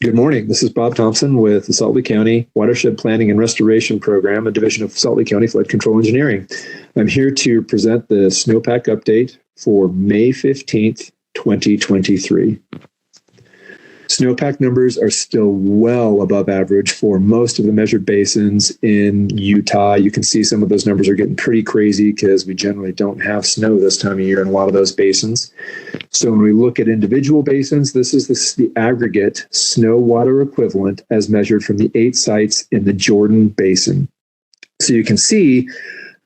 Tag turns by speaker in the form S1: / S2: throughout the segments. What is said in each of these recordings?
S1: Good morning. This is Bob Thompson with the Salt Lake County Watershed Planning and Restoration Program, a division of Salt Lake County Flood Control Engineering. I'm here to present the Snowpack update for May 15th, 2023. Snowpack numbers are still well above average for most of the measured basins in Utah. You can see some of those numbers are getting pretty crazy because we generally don't have snow this time of year in a lot of those basins. So when we look at individual basins, this is the aggregate snow water equivalent as measured from the 8 sites in the Jordan Basin. So you can see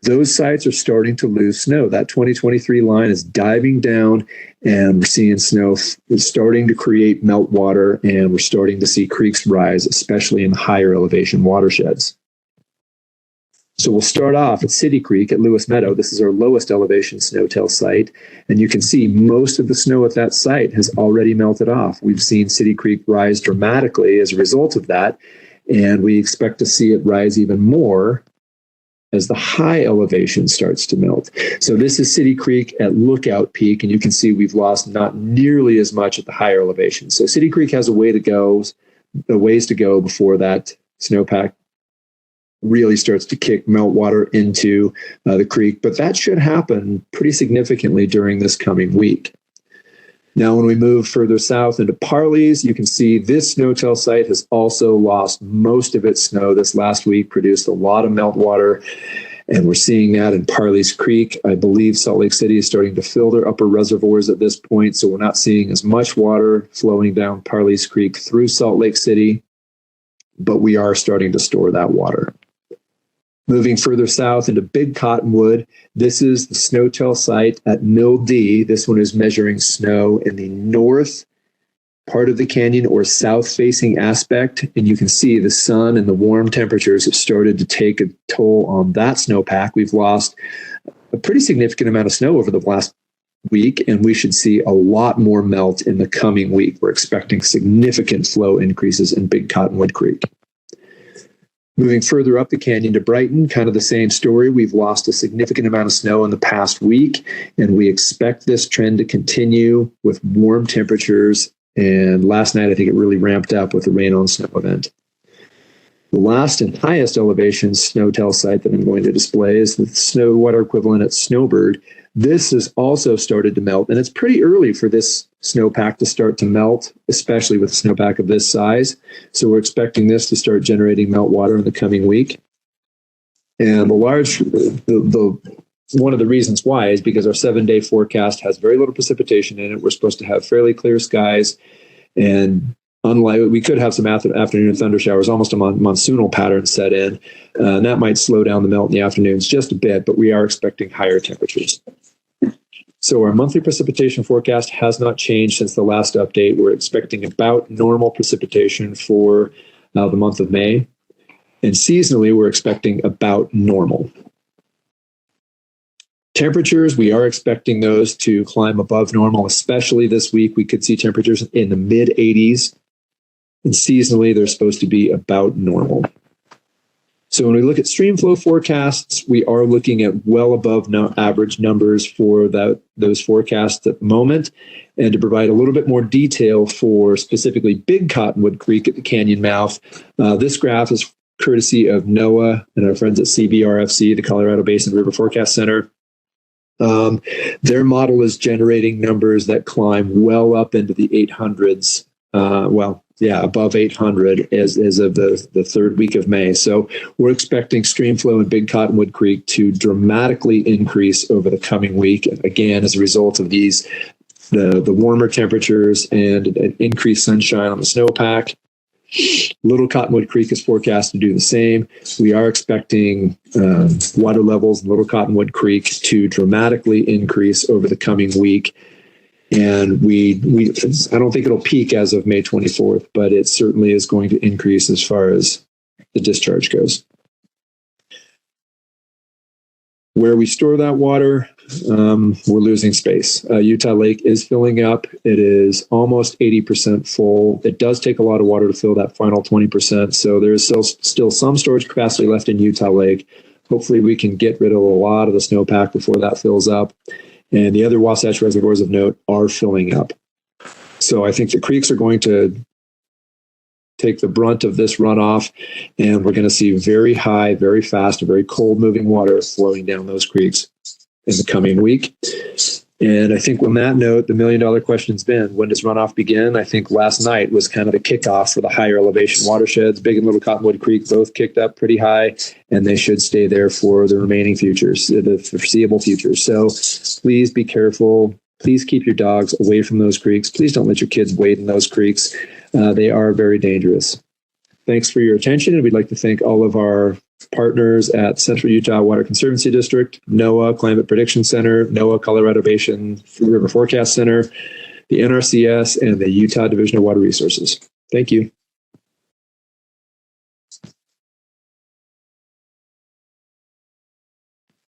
S1: those sites are starting to lose snow. That 2023 line is diving down, and we're seeing snow is starting to create meltwater, and we're starting to see creeks rise, especially in higher elevation watersheds. So we'll start off at City Creek at Lewis Meadow. This is our lowest elevation snowtail site, and you can see most of the snow at that site has already melted off. We've seen City Creek rise dramatically as a result of that, and we expect to see it rise even more as the high elevation starts to melt. So this is City Creek at Lookout Peak, and you can see we've lost not nearly as much at the higher elevation. So City Creek has a ways to go before that snowpack really starts to kick meltwater into the creek, but that should happen pretty significantly during this coming week. Now, when we move further south into Parley's, you can see this snowtail site has also lost most of its snow this last week, produced a lot of meltwater, and we're seeing that in Parley's Creek. I believe Salt Lake City is starting to fill their upper reservoirs at this point, so we're not seeing as much water flowing down Parley's Creek through Salt Lake City, but we are starting to store that water. Moving further south into Big Cottonwood, this is the snowtail site at Mill D. This one is measuring snow in the north part of the canyon or south-facing aspect. And you can see the sun and the warm temperatures have started to take a toll on that snowpack. We've lost a pretty significant amount of snow over the last week, and we should see a lot more melt in the coming week. We're expecting significant flow increases in Big Cottonwood Creek. Moving further up the canyon to Brighton, kind of the same story. We've lost a significant amount of snow in the past week, and we expect this trend to continue with warm temperatures. And last night, I think it really ramped up with the rain on snow event. The last and highest elevation snowtail site that I'm going to display is the snow water equivalent at Snowbird. This has also started to melt, and it's pretty early for this snowpack to start to melt, especially with a snowpack of this size. So we're expecting this to start generating meltwater in the coming week. And one of the reasons why is because our 7-day forecast has very little precipitation in it. We're supposed to have fairly clear skies, and unlike we could have some afternoon thunder showers, almost a monsoonal pattern set in. And that might slow down the melt in the afternoons just a bit, but we are expecting higher temperatures. So our monthly precipitation forecast has not changed since the last update. We're expecting about normal precipitation for the month of May. And seasonally, we're expecting about normal. Temperatures, we are expecting those to climb above normal, especially this week. We could see temperatures in the mid-80s. And seasonally, they're supposed to be about normal. So when we look at Streamflow forecasts, we are looking at well above average numbers for those forecasts at the moment. And to provide a little bit more detail for specifically Big Cottonwood Creek at the canyon mouth, this graph is courtesy of NOAA and our friends at CBRFC, the Colorado Basin River Forecast Center. Their model is generating numbers that climb well up into the 800s. Above 800 as of the third week of May. So we're expecting Streamflow in Big Cottonwood Creek to dramatically increase over the coming week. Again, as a result of the warmer temperatures and increased sunshine on the snowpack. Little Cottonwood Creek is forecast to do the same. We are expecting water levels in Little Cottonwood Creek to dramatically increase over the coming week. And I don't think it'll peak as of May 24th, but it certainly is going to increase as far as the discharge goes. Where we store that water, we're losing space. Utah Lake is filling up. It is almost 80% full. It does take a lot of water to fill that final 20%. So there's still some storage capacity left in Utah Lake. Hopefully we can get rid of a lot of the snowpack before that fills up. And the other Wasatch Reservoirs of note are filling up. So I think the creeks are going to take the brunt of this runoff, and we're going to see very high, very fast, and very cold moving water flowing down those creeks in the coming week. And I think on that note, the $1 million question's been, when does runoff begin? I think last night was kind of the kickoff for the higher elevation watersheds. Big and Little Cottonwood Creek both kicked up pretty high, and they should stay there for the remaining futures, the foreseeable futures. So please be careful. Please keep your dogs away from those creeks. Please don't let your kids wade in those creeks. They are very dangerous. Thanks for your attention, and we'd like to thank all of our partners at Central Utah Water Conservancy District, NOAA Climate Prediction Center, NOAA Colorado Basin River Forecast Center, the NRCS, and the Utah Division of Water Resources. Thank you.